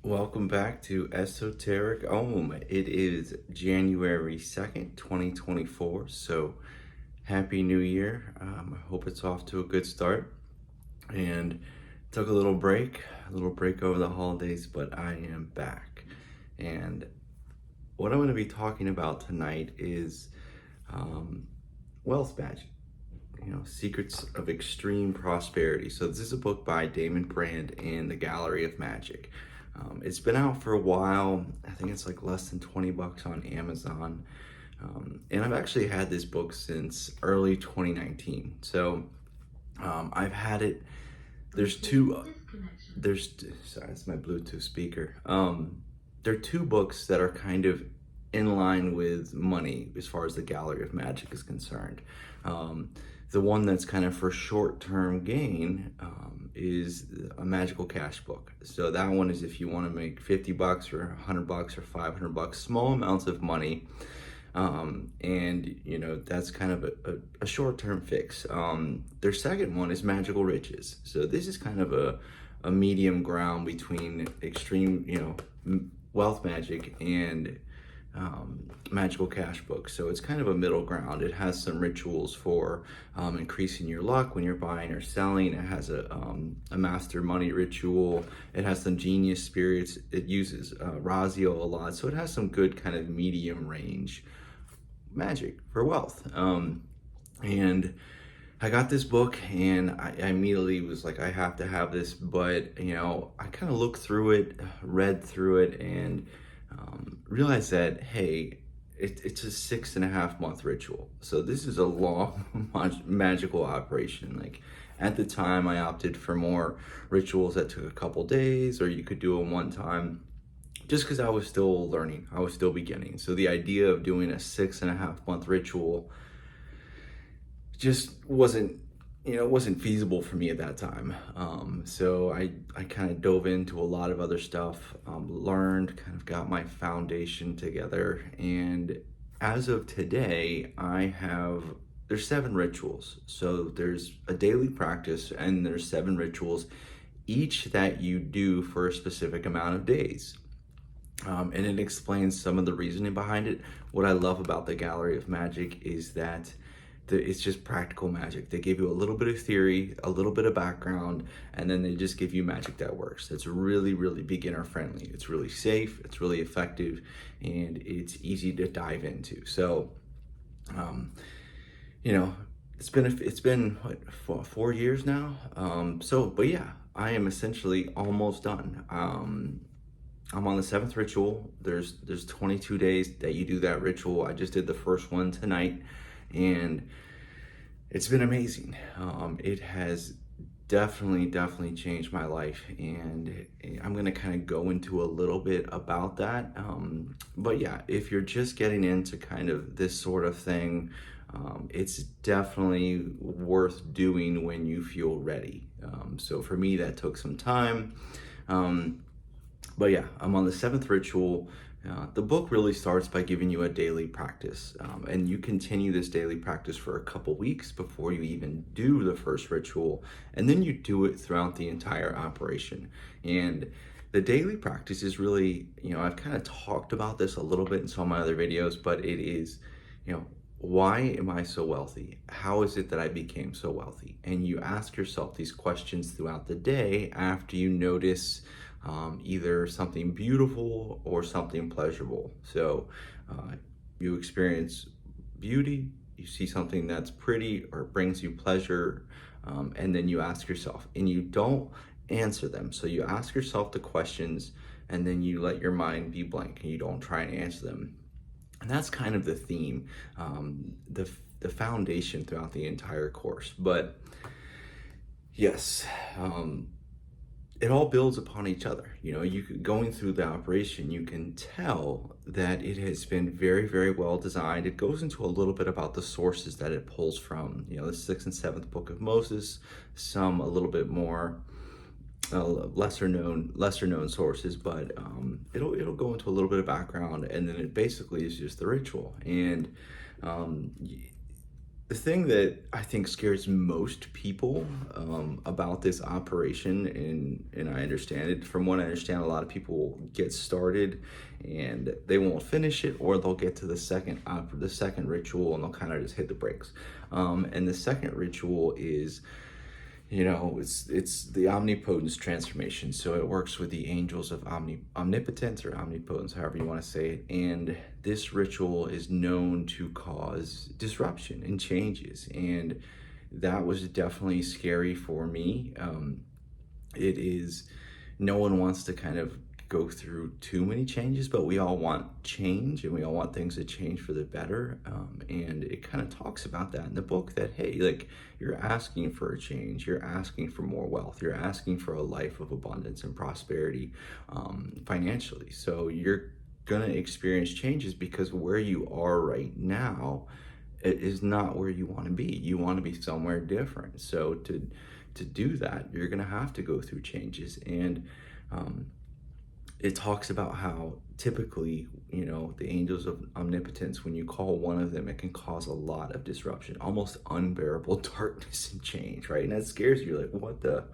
Welcome back to Esoteric Om. It is January 2nd, 2024. So, Happy New Year. I hope it's off to a good start. And took a little break over the holidays, but I am back. And what I'm going to be talking about tonight is Wealth Magick. Secrets of Extreme Prosperity. So this is a book by Damon and the Gallery of Magic. It's been out for a while. I think it's like less than 20 bucks on Amazon. And I've actually had this book since early 2019. So I've had it. Sorry, it's my Bluetooth speaker. There are two books that are kind of in line with money as far as the Gallery of Magic is concerned. The one that's kind of for short-term gain is a magical cash book. So that one is if you want to make 50 bucks or 100 bucks or 500 bucks, small amounts of money. And that's kind of a short-term fix. Their second one is Magical Riches. So this is kind of a medium ground between extreme, Wealth Magic and magical cash book. So it's kind of a middle ground. It has some rituals for increasing your luck when you're buying or selling. It has a master money ritual. It has some genius spirits. It uses Razio a lot. So it has some good kind of medium range magic for wealth. And I got this book and I immediately was like, I have to have this. But, I kind of looked through it, read through it, and realized that, hey, it's a 6.5 month ritual. So this is a long magical operation. Like at the time I opted for more rituals that took a couple days, or you could do them one time, just because I was still learning, I was still beginning. So the idea of doing a 6.5 month ritual just wasn't feasible for me at that time. So I kind of dove into a lot of other stuff, learned, kind of got my foundation together. And as of today, there's 7 rituals. So there's a daily practice and there's 7 rituals, each that you do for a specific amount of days. And it explains some of the reasoning behind it. What I love about the Gallery of Magic is that it's just practical magic. They give you a little bit of theory, a little bit of background, and then they just give you magic that works. It's really, really beginner friendly. It's really safe, it's really effective, and it's easy to dive into. So, it's been what, 4 years now. But yeah, I am essentially almost done. I'm on the 7th ritual. There's 22 days that you do that ritual. I just did the first one tonight, and it's been amazing. It has definitely changed my life, and I'm gonna kind of go into a little bit about that. But yeah, if you're just getting into kind of this sort of thing, it's definitely worth doing when you feel ready. So for me, that took some time. But yeah, I'm on the 7th ritual. The book really starts by giving you a daily practice, and you continue this daily practice for a couple weeks before you even do the first ritual, and then you do it throughout the entire operation. And the daily practice is really, I've kind of talked about this a little bit in some of my other videos, but it is, why am I so wealthy? How is it that I became so wealthy? And you ask yourself these questions throughout the day after you notice either something beautiful or something pleasurable. So you experience beauty, you see something that's pretty or brings you pleasure, and then you ask yourself, and you don't answer them. So you ask yourself the questions, and then you let your mind be blank, and you don't try and answer them. And that's kind of the theme, the foundation throughout the entire course. But yes, it all builds upon each other. Going through the operation, you can tell that it has been very, very well designed. It goes into a little bit about the sources that it pulls from, the 6th and 7th book of Moses, some a little bit more lesser known sources, but it'll go into a little bit of background, and then it basically is just the ritual. And The thing that I think scares most people about this operation, and I understand it. From what I understand, a lot of people get started and they won't finish it, or they'll get to the second ritual and they'll kind of just hit the brakes. And the second ritual is, it's the omnipotence transformation. So it works with the angels of omnipotence or omnipotence, however you want to say it. And this ritual is known to cause disruption and changes. And that was definitely scary for me. It is, no one wants to kind of go through too many changes, but we all want change and we all want things to change for the better. And it kind of talks about that in the book, that, hey, like, you're asking for a change, you're asking for more wealth, you're asking for a life of abundance and prosperity financially. So you're gonna experience changes because where you are right now, it is not where you want to be. You want to be somewhere different. So to do that, you're gonna have to go through changes. And it talks about how typically, the angels of omnipotence, when you call one of them, it can cause a lot of disruption, almost unbearable darkness and change, right? And that scares you, like, what the?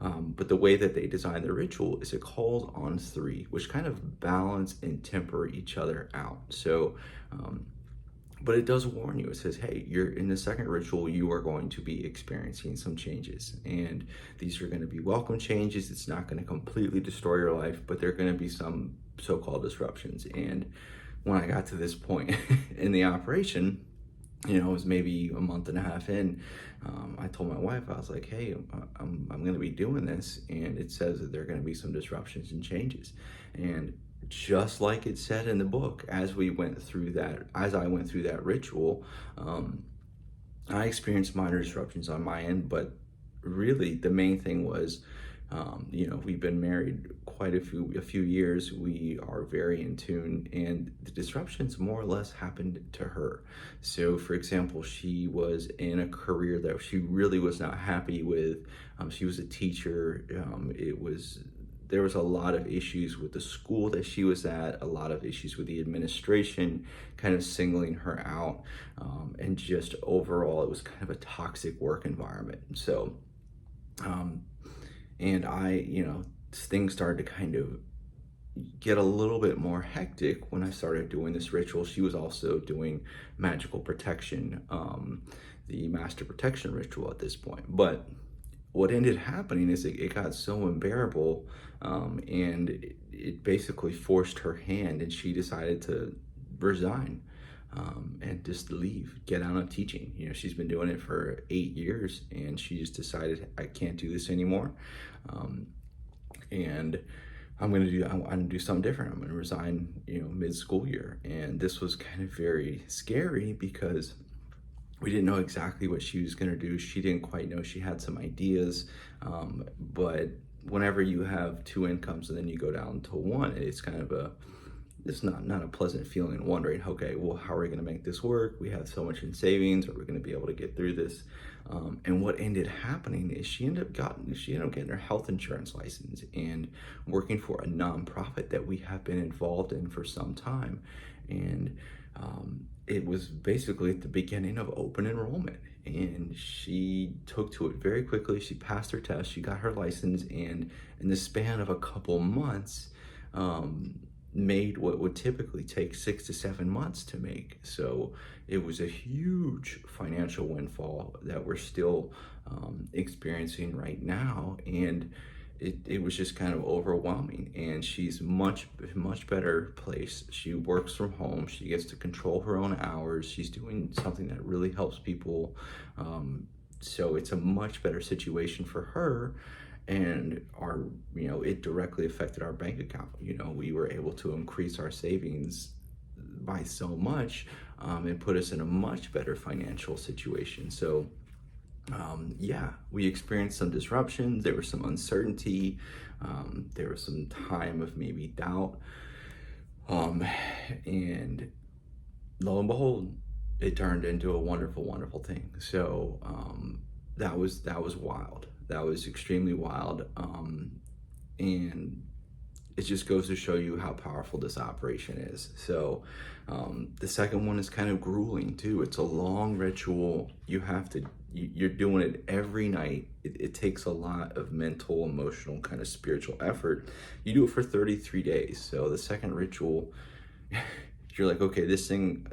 But the way that they design the ritual is it calls on three, which kind of balance and temper each other out. So, but it does warn you. It says, hey, you're in the second ritual, you are going to be experiencing some changes. And these are going to be welcome changes. It's not going to completely destroy your life, but there are going to be some so-called disruptions. And when I got to this point in the operation, it was maybe a month and a half in, I told my wife, I was like, hey, I'm going to be doing this. And it says that there are going to be some disruptions and changes. And just like it said in the book, as I went through that ritual, I experienced minor disruptions on my end, but really the main thing was, we've been married quite a few years. We are very in tune, and the disruptions more or less happened to her. So, for example, she was in a career that she really was not happy with. She was a teacher. There was a lot of issues with the school that she was at, a lot of issues with the administration, kind of singling her out, and just overall, it was kind of a toxic work environment. So, and things started to kind of get a little bit more hectic when I started doing this ritual. She was also doing magical protection, the master protection ritual at this point. But what ended happening is it got so unbearable, and it basically forced her hand, and she decided to resign, and just leave, get out of teaching. She's been doing it for 8 years, and she just decided, I can't do this anymore, and I'm gonna do something different. I'm gonna resign, mid-school year. And this was kind of very scary because we didn't know exactly what she was going to do. She didn't quite know. She had some ideas, but whenever you have two incomes and then you go down to one, it's kind of it's not a pleasant feeling, wondering, okay, well, how are we going to make this work? We have so much in savings. Are we going to be able to get through this? And what ended happening is she ended up getting her health insurance license and working for a nonprofit that we have been involved in for some time. And it was basically at the beginning of open enrollment, and she took to it very quickly. She passed her test, she got her license, and in the span of a couple months, made what would typically take 6 to 7 months to make. So it was a huge financial windfall that we're still experiencing right now. And it was just kind of overwhelming. And she's much better place. She works from home. She gets to control her own hours. She's doing something that really helps people. So it's a much better situation for her. And it directly affected our bank account. We were able to increase our savings by so much, and put us in a much better financial situation. So we experienced some disruptions. There was some uncertainty. There was some time of maybe doubt. And lo and behold, it turned into a wonderful, wonderful thing. So that was wild. That was extremely wild. And it just goes to show you how powerful this operation is. So the second one is kind of grueling too. It's a long ritual. You're doing it every night. It takes a lot of mental, emotional, kind of spiritual effort. You do it for 33 days. So the second ritual, you're like, okay, this thing,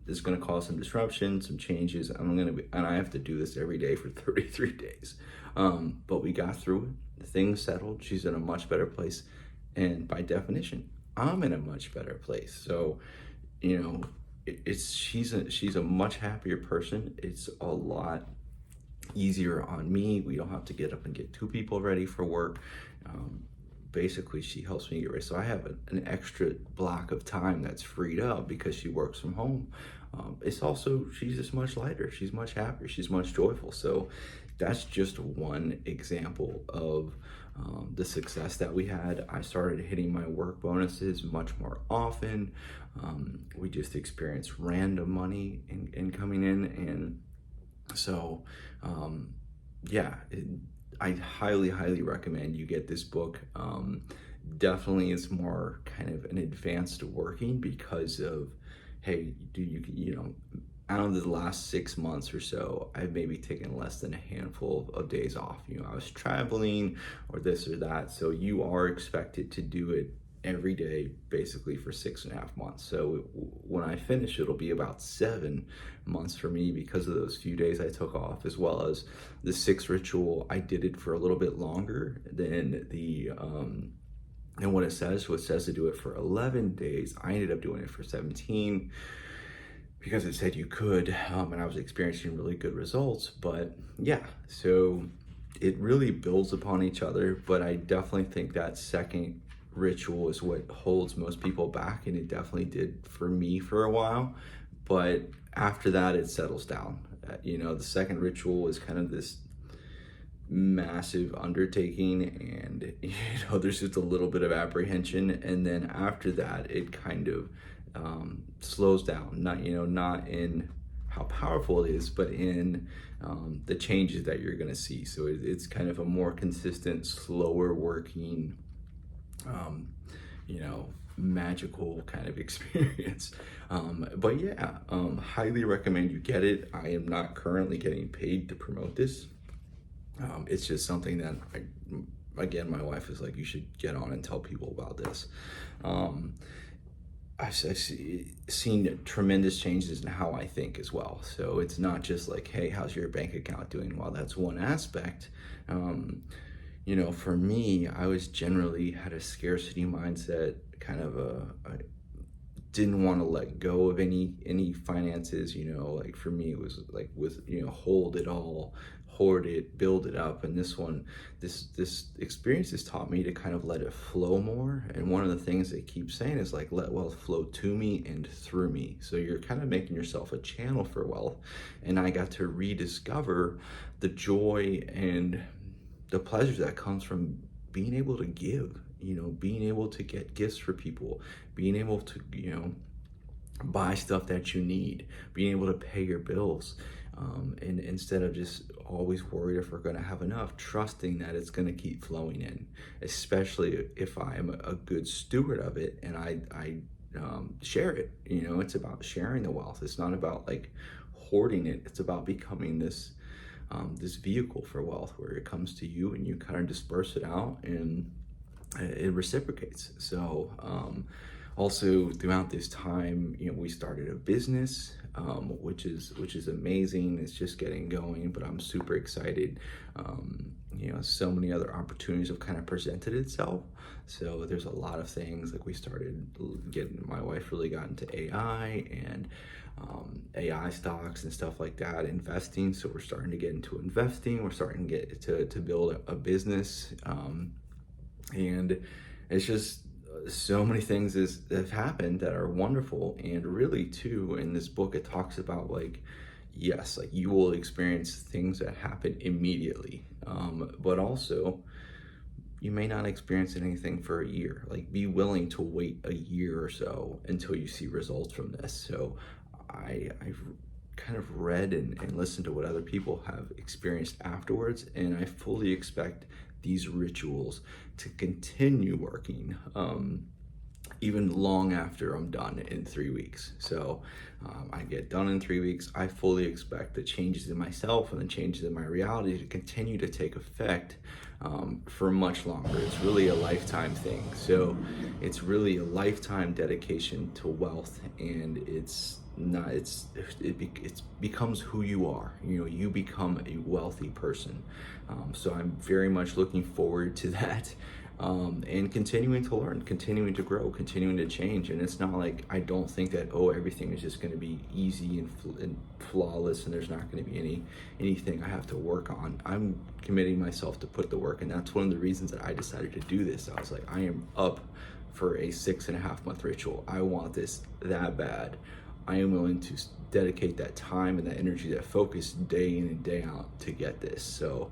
is going to cause some disruption, some changes. And I have to do this every day for 33 days. But we got through it. Things settled. She's in a much better place. And by definition, I'm in a much better place. So, she's a much happier person. It's a lot easier on me. We don't have to get up and get two people ready for work. Basically, she helps me get ready. So I have an extra block of time that's freed up because she works from home. It's also, she's just much lighter. She's much happier. She's much joyful. So that's just one example of the success that we had. I started hitting my work bonuses much more often. We just experienced random money in coming in. And so, I highly, highly recommend you get this book. Definitely it's more kind of an advanced working because of, hey, out of the last 6 months or so, I've maybe taken less than a handful of days off. I was traveling or this or that. So you are expected to do it every day, basically for 6.5 months. So when I finish, it'll be about 7 months for me because of those few days I took off, as well as the 6th ritual. I did it for a little bit longer than and what it says. So it says to do it for 11 days. I ended up doing it for 17 because it said you could, and I was experiencing really good results. But yeah, so it really builds upon each other. But I definitely think that second ritual is what holds most people back, and it definitely did for me for a while. But after that, it settles down. The second ritual is kind of this massive undertaking, and there's just a little bit of apprehension, and then after that, it kind of slows down. Not in how powerful it is, but in the changes that you're going to see. So it's kind of a more consistent, slower working, magical kind of experience. But yeah, highly recommend you get it. I am not currently getting paid to promote this. It's just something that again, my wife is like, you should get on and tell people about this. I've seen tremendous changes in how I think as well. So it's not just like, hey, how's your bank account doing? Well, that's one aspect. For me, I was generally had a scarcity mindset, kind of I didn't want to let go of any finances. Like for me, it was like hold it all, hoard it, build it up. And this experience has taught me to kind of let it flow more. And one of the things they keep saying is like, let wealth flow to me and through me. So you're kind of making yourself a channel for wealth. And I got to rediscover the joy and the pleasure that comes from being able to give, being able to get gifts for people, being able to, buy stuff that you need, being able to pay your bills. And instead of just always worried if we're going to have enough, trusting that it's going to keep flowing in, especially if I'm a good steward of it and I share it. It's about sharing the wealth. It's not about like hoarding it. It's about becoming this vehicle for wealth where it comes to you and you kind of disperse it out and it reciprocates. So also throughout this time, we started a business, which is amazing. It's just getting going, but I'm super excited. So many other opportunities have kind of presented itself. So there's a lot of things like we started my wife really got into AI and AI stocks and stuff like that, investing. So we're starting to get into investing. We're starting to get to build a business. And it's just so many things that have happened that are wonderful. And really too, in this book, it talks about like, yes, like you will experience things that happen immediately. But also you may not experience anything for a year. Like be willing to wait a year or so until you see results from this. So I've kind of read and listened to what other people have experienced afterwards, and I fully expect these rituals to continue working even long after I'm done in 3 weeks. So I get done in 3 weeks. I fully expect the changes in myself and the changes in my reality to continue to take effect for much longer. It's really a lifetime thing. So it's really a lifetime dedication to wealth, and it becomes who you are. You know, you become a wealthy person. So I'm very much looking forward to that. And continuing to learn, continuing to grow, continuing to change. And it's not like I don't think that, oh, everything is just going to be easy and flawless, and there's not going to be anything I have to work on. I'm committing myself to put the work, and that's one of the reasons that I decided to do this. I was like, I am up for a 6.5 month ritual. I want this that bad. I am willing to dedicate that time and that energy, that focus, day in and day out to get this. So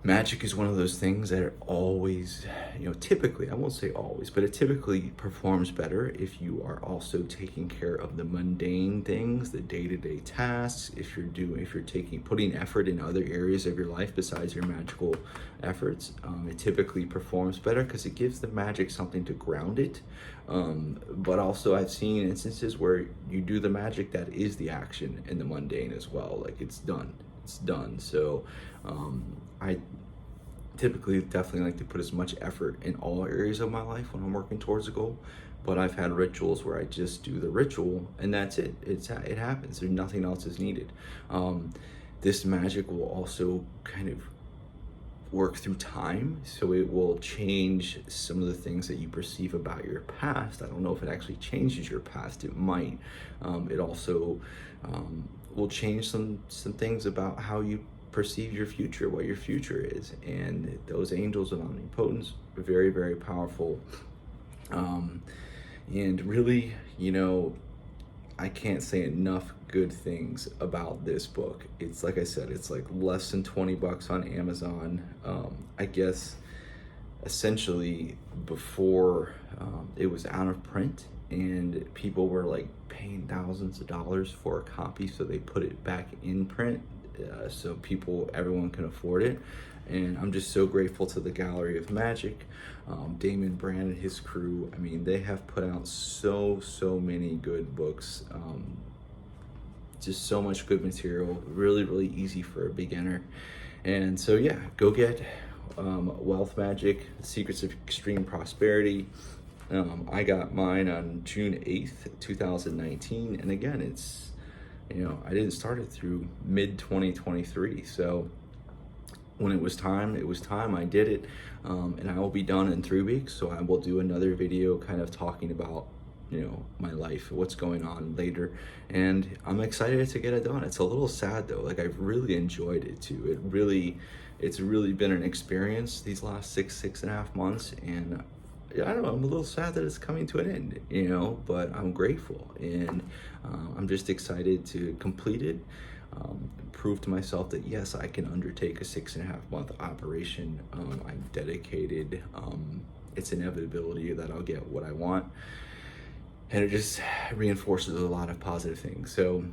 magic is one of those things that are always, you know, typically, I won't say always, but it typically performs better if you are also taking care of the mundane things, the day-to-day tasks. If you're putting effort in other areas of your life besides your magical efforts, it typically performs better because it gives the magic something to ground it. But also I've seen instances where you do the magic that is the action in the mundane as well. Like it's done. So I typically definitely like to put as much effort in all areas of my life when I'm working towards a goal, but I've had rituals where I just do the ritual and that's it. It happens. There's nothing else is needed. This magic will also kind of work through time, so it will change some of the things that you perceive about your past. I don't know if it actually changes your past. It might. It also will change some things about how you perceive your future, what your future is. And those angels of omnipotence are very, very powerful. And really, you know, I can't say enough good things about this book. It's like I said, it's like less than 20 bucks on Amazon. I guess essentially before it was out of print, and people were like paying thousands of dollars for a copy, so they put it back in print so everyone can afford it. And I'm just so grateful to the Gallery of Magic, Damon, Brand, and his crew. I mean, they have put out so many good books, just so much good material, really easy for a beginner. And so yeah, go get Wealth Magick, Secrets of Extreme Prosperity. I got mine on June 8th, 2019. And again, it's, you know, I didn't start it through mid 2023. So when it was time, I did it. And I will be done in 3 weeks. So I will do another video kind of talking about, you know, my life, what's going on later. And I'm excited to get it done. It's a little sad though. Like, I've really enjoyed it too. It's really been an experience these last 6.5 months. And I don't know, I'm a little sad that it's coming to an end, you know, but I'm grateful, and I'm just excited to complete it, prove to myself that yes, I can undertake a 6.5 month operation. I'm dedicated. It's inevitability that I'll get what I want, and it just reinforces a lot of positive things. So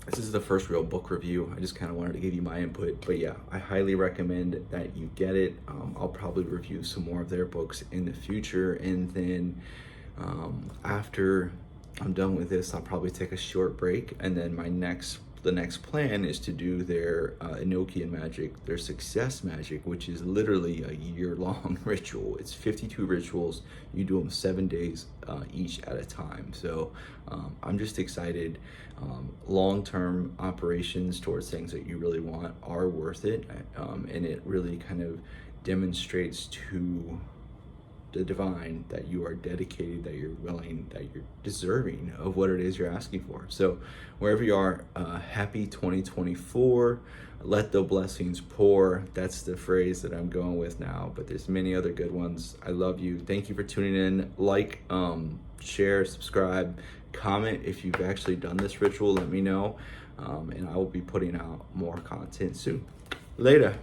this is the first real book review. I just kind of wanted to give you my input, but yeah, I highly recommend that you get it. I'll probably review some more of their books in the future, and then after I'm done with this, I'll probably take a short break, and then the next plan is to do their Enochian magic, their success magic, which is literally a year-long ritual. It's 52 rituals. You do them 7 days each at a time. So I'm just excited. Long-term operations towards things that you really want are worth it, and it really kind of demonstrates to the divine that you are dedicated, that you're willing, that you're deserving of what it is you're asking for. So wherever you are, happy 2024. Let the blessings pour. That's the phrase that I'm going with now, but there's many other good ones. I love you. Thank you for tuning in. Like, share, subscribe, comment if you've actually done this ritual. Let me know, and I will be putting out more content soon. Later.